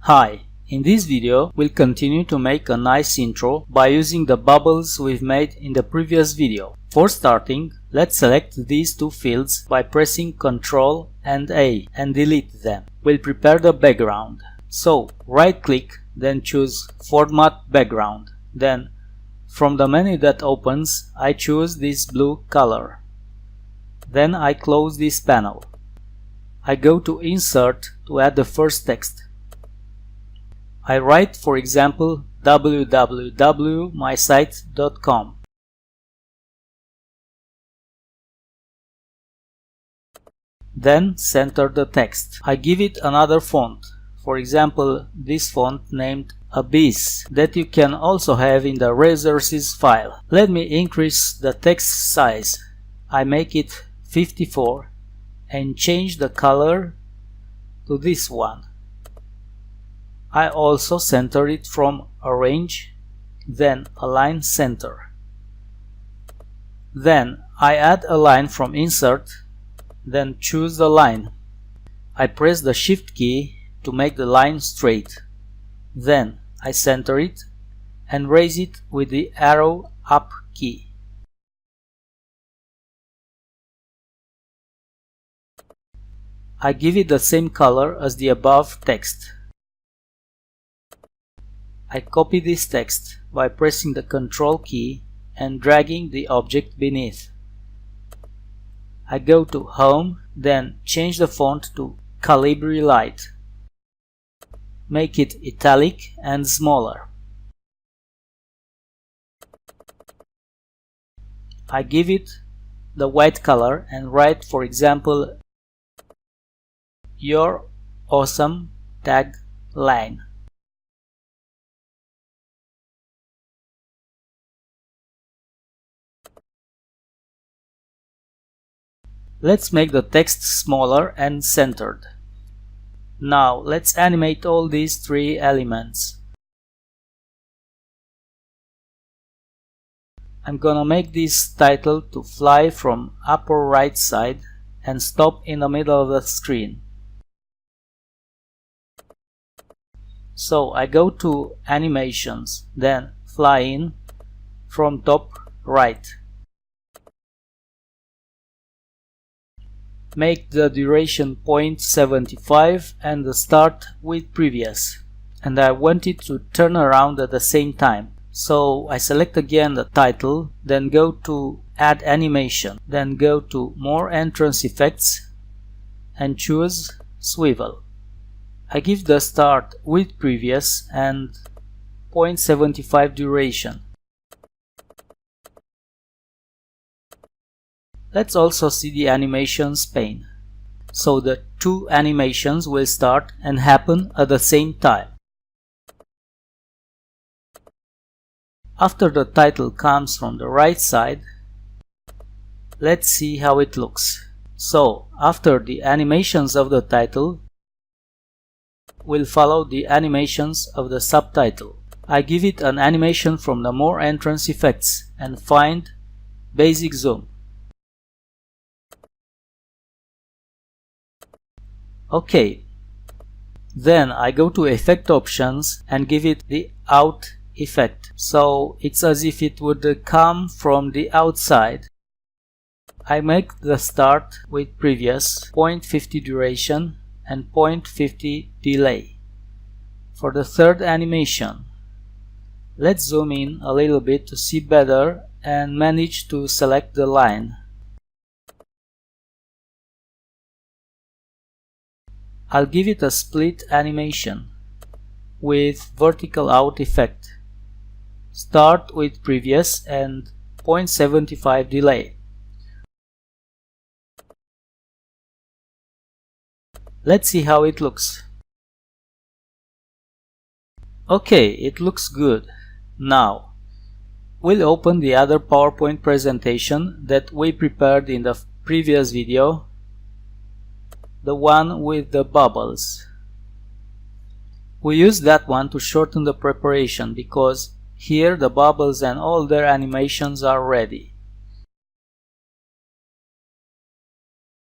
Hi, in this video we'll continue to make a nice intro by using the bubbles we've made in the previous video. For starting, let's select these two fields by pressing Ctrl and A and delete them. We'll prepare the background. So right click, then choose Format Background. Then from the menu that opens, I choose this blue color. Then I close this panel. I go to Insert to add the first text. I write, for example, www.mysite.com. Then center the text. I give it another font, for example this font named Abyss, that you can also have in the resources file. Let me increase the text size. I make it 54 and change the color to this one. I also center it from Arrange, then Align Center. Then I add a line from Insert, then choose the line. I press the Shift key to make the line straight. Then I center it and raise it with the arrow up key. I give it the same color as the above text. I copy this text by pressing the Ctrl key and dragging the object beneath. I go to Home, then change the font to Calibri Light. Make it italic and smaller. I give it the white color and write, for example, Your Awesome Tagline. Let's make the text smaller and centered. Now let's animate all these three elements. I'm gonna make this title to fly from upper right side and stop in the middle of the screen. So I go to Animations, then Fly In from top right. Make the duration 0.75 and the start with previous. And I want it to turn around at the same time. So I select again the title, then go to Add Animation, then go to More Entrance Effects and choose Swivel. I give the start with previous and 0.75 duration. Let's also see the animations pane. So the two animations will start and happen at the same time. After the title comes from the right side, let's see how it looks. So after the animations of the title, will follow the animations of the subtitle. I give it an animation from the More Entrance Effects and find Basic Zoom. OK. Then I go to Effect Options and give it the Out effect. So it's as if it would come from the outside. I make the start with previous, 0.50 duration and 0.50 delay. For the third animation, let's zoom in a little bit to see better and manage to select the line. I'll give it a split animation with vertical out effect. Start with previous and 0.75 delay. Let's see how it looks. Okay, it looks good. Now, we'll open the other PowerPoint presentation that we prepared in the previous video, the one with the bubbles. We use that one to shorten the preparation because here the bubbles and all their animations are ready.